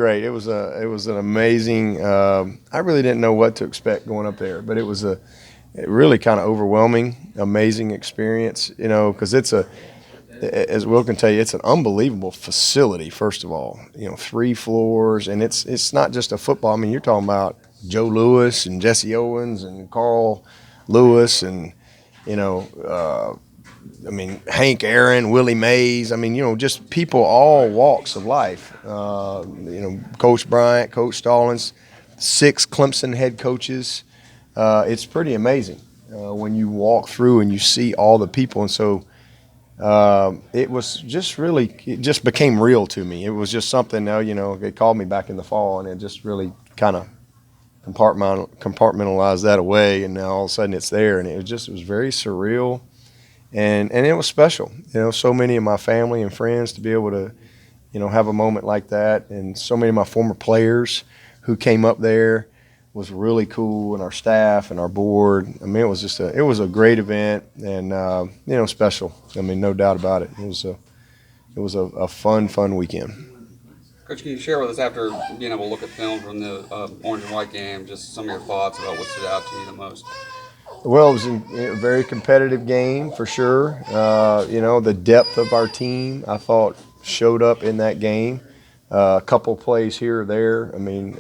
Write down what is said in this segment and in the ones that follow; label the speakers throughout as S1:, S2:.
S1: Great. It was an amazing. I really didn't know what to expect going up there, but it was a really kind of overwhelming, amazing experience. You know, because as Will can tell you, it's an unbelievable facility. First of all, you know, 3 floors, and it's not just a football. I mean, you're talking about Joe Lewis and Jesse Owens and Carl Lewis and you know. I mean, Hank Aaron, Willie Mays. I mean, you know, just people all walks of life. You know, Coach Bryant, Coach Stallings, 6 Clemson head coaches. It's pretty amazing when you walk through and you see all the people. And so it was just really, it just became real to me. It was just something, you know, they called me back in the fall and it just really kind of compartmentalized that away. And now all of a sudden it's there. And it was very surreal. And it was special, you know, so many of my family and friends to be able to, you know, have a moment like that. And so many of my former players who came up there was really cool, and our staff and our board. I mean, it was a great event and, you know, special. I mean, no doubt about it. It was a fun weekend.
S2: Coach, can you share with us, after being able to look at film from the orange and white game, just some of your thoughts about what stood out to you the most?
S1: Well, it was a very competitive game for sure. You know, the depth of our team, I thought, showed up in that game. A couple plays here or there, I mean,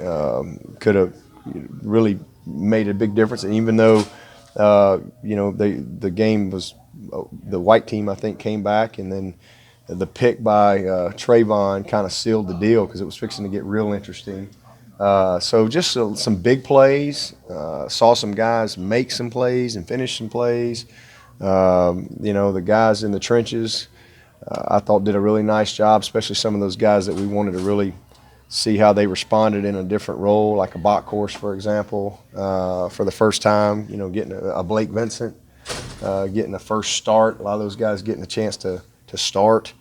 S1: could have really made a big difference. And even though, you know, the game was, the white team, I think, came back, and then the pick by Trayvon kind of sealed the deal because it was fixing to get real interesting. So just some big plays. Saw some guys make some plays and finish some plays. You know, the guys in the trenches, I thought did a really nice job, especially some of those guys that we wanted to really see how they responded in a different role, like a Bach course, for example, for the first time, you know, getting a Blake Vincent, getting a first start. A lot of those guys getting a chance to start.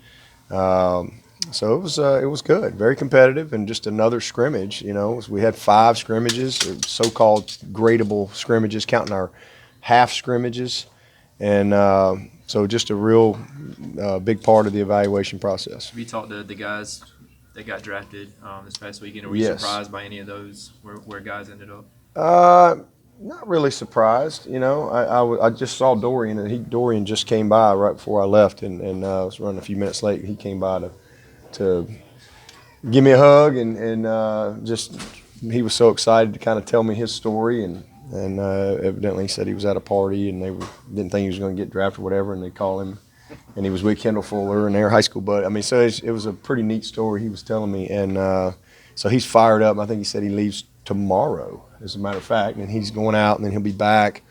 S1: So it was good, very competitive, and just another scrimmage. You know, we had 5 scrimmages, so-called gradable scrimmages, counting our half scrimmages, and so just a real big part of the evaluation process.
S3: Have you talked to the guys that got drafted this past weekend? Were you
S1: Yes.
S3: surprised by any of those where guys ended up?
S1: Not really surprised. You know, I just saw Dorian, and Dorian just came by right before I left, and I was running a few minutes late. He came by to give me a hug and just he was so excited to kind of tell me his story, and evidently he said he was at a party and didn't think he was going to get drafted or whatever, and they called him, and he was with Kendall Fuller and their high school buddy. I mean, so it was a pretty neat story he was telling me, and so he's fired up. I think he said he leaves tomorrow, as a matter of fact, and he's going out and then he'll be back.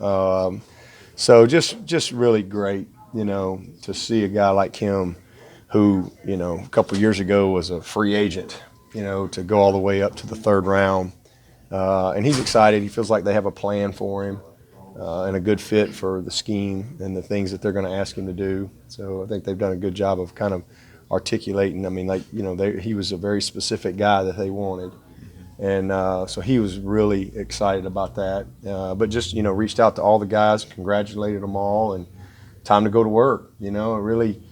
S1: So just really great, you know, to see a guy like him who, you know, a couple of years ago was a free agent, you know, to go all the way up to the 3rd round. And he's excited. He feels like they have a plan for him and a good fit for the scheme and the things that they're going to ask him to do. So I think they've done a good job of kind of articulating. I mean, like, you know, he was a very specific guy that they wanted. And so he was really excited about that. But just, you know, reached out to all the guys, congratulated them all, and time to go to work, you know, really.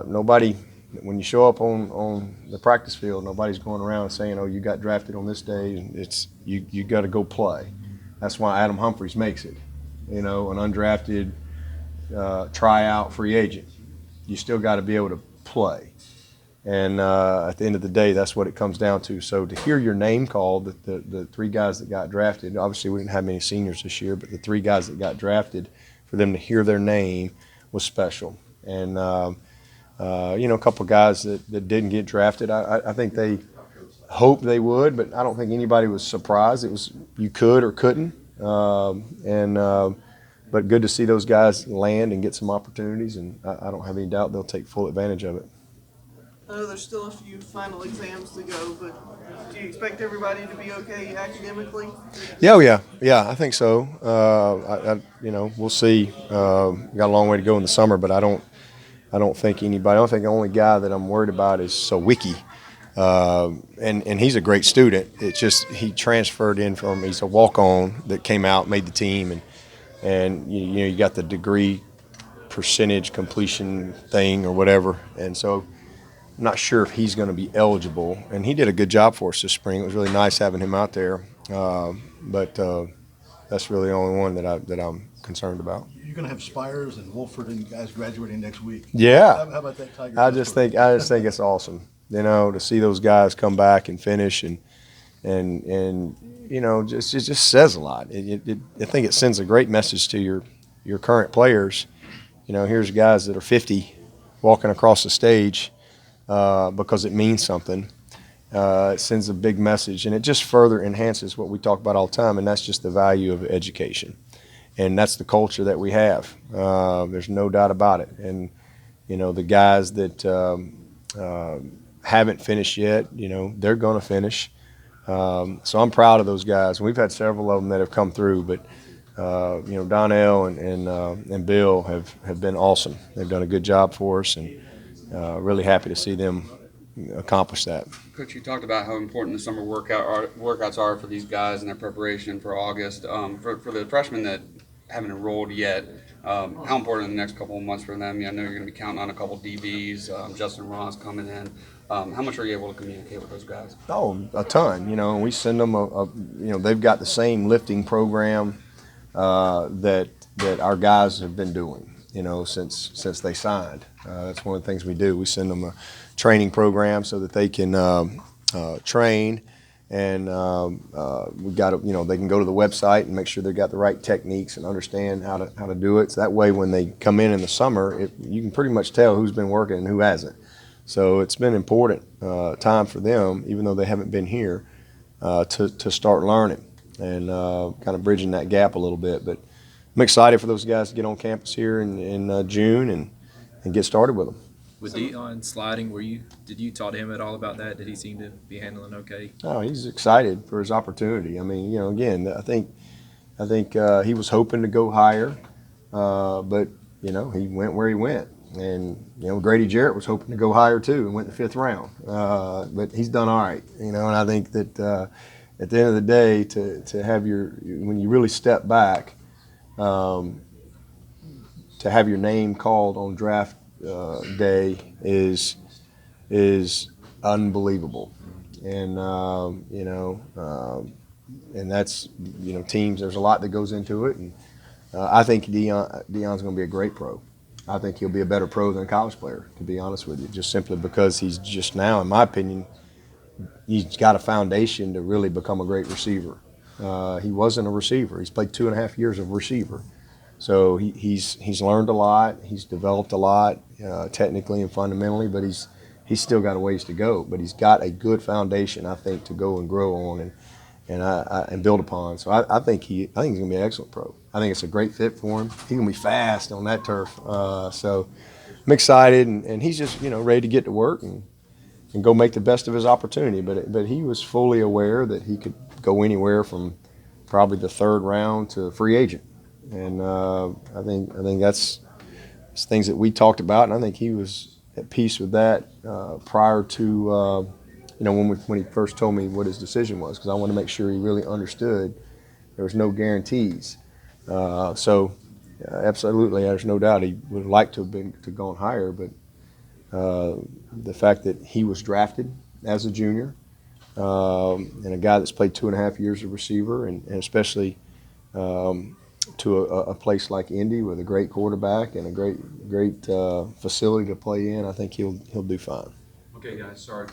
S1: Nobody, when you show up on the practice field, nobody's going around saying, "Oh, you got drafted on this day." And it's you got to go play. That's why Adam Humphries makes it. You know, an undrafted tryout free agent. You still got to be able to play. And at the end of the day, that's what it comes down to. So to hear your name called, the 3 guys that got drafted, obviously we didn't have many seniors this year, but the 3 guys that got drafted, for them to hear their name was special. And you know, a couple of guys that didn't get drafted, I think they hoped they would, but I don't think anybody was surprised. It was you could or couldn't. But good to see those guys land and get some opportunities, and I don't have any doubt they'll take full advantage of it.
S4: I know there's still a few final exams to go, but do you expect everybody to be okay academically?
S1: Yeah, I think so. You know, we'll see. Got a long way to go in the summer, but I don't think anybody. I don't think the only guy that I'm worried about is Sawicki, and he's a great student. It's just he transferred in he's a walk-on that came out, made the team, and you know you got the degree percentage completion thing or whatever, and so not sure if he's going to be eligible. And he did a good job for us this spring. It was really nice having him out there. But that's really the only one that I'm concerned about.
S5: You're going to have Spires and Wolford and guys graduating next week.
S1: Yeah.
S5: How about that, Tiger?
S1: I just think it's awesome, to see those guys come back and finish and it just says a lot. I think it sends a great message to your current players. Here's guys that are 50 walking across the stage because it means something. It sends a big message, and it just further enhances what we talk about all the time, and that's just the value of education. And that's the culture that we have. There's no doubt about it. And, the guys that haven't finished yet, they're going to finish. So I'm proud of those guys. We've had several of them that have come through, but Donnell and Bill have been awesome. They've done a good job for us, and really happy to see them accomplish that.
S2: Coach, you talked about how important the summer workouts are for these guys and their preparation for August. For the freshmen that haven't enrolled yet, how important are the next couple of months for them? I know you're going to be counting on a couple DBs. Justin Ross coming in. How much are you able to communicate with those guys?
S1: Oh, a ton. We send them they've got the same lifting program that our guys have been doing, since they signed. That's one of the things we do. We send them a training program so that they can train, and we got they can go to the website and make sure they've got the right techniques and understand how to do it. So that way, when they come in the summer, you can pretty much tell who's been working and who hasn't. So it's been important time for them, even though they haven't been here, to start learning and kind of bridging that gap a little bit. But I'm excited for those guys to get on campus here in June and get started with them.
S3: With Dion sliding, did you talk to him at all about that? Did he seem to be handling okay?
S1: Oh, he's excited for his opportunity. I mean, again, I think he was hoping to go higher, but he went where he went. And Grady Jarrett was hoping to go higher too and went in the 5th round, but he's done all right. And I think that at the end of the day, to have when you really step back, to have your name called on draft day is unbelievable. And and that's teams. There's a lot that goes into it, and I think Dion's going to be a great pro. I think he'll be a better pro than a college player, to be honest with you, just simply because he's just now, in my opinion, he's got a foundation to really become a great receiver. He wasn't a receiver. He's played 2.5 years of receiver. So he's learned a lot. He's developed a lot technically and fundamentally, but he's still got a ways to go. But he's got a good foundation, I think, to go and grow on and build upon. So I think he's going to be an excellent pro. I think it's a great fit for him. He's going to be fast on that turf. So I'm excited, and he's just ready to get to work and go make the best of his opportunity. But he was fully aware that he could go anywhere from probably the 3rd round to free agent. And I think that's things that we talked about, and I think he was at peace with that prior to when he first told me what his decision was, because I wanted to make sure he really understood there was no guarantees. So absolutely, there's no doubt he would have liked to have gone higher, but the fact that he was drafted as a junior and a guy that's played 2.5 years of receiver, and especially to a place like Indy with a great quarterback and a great facility to play in, I think he'll do fine.
S3: Okay, guys. Sorry.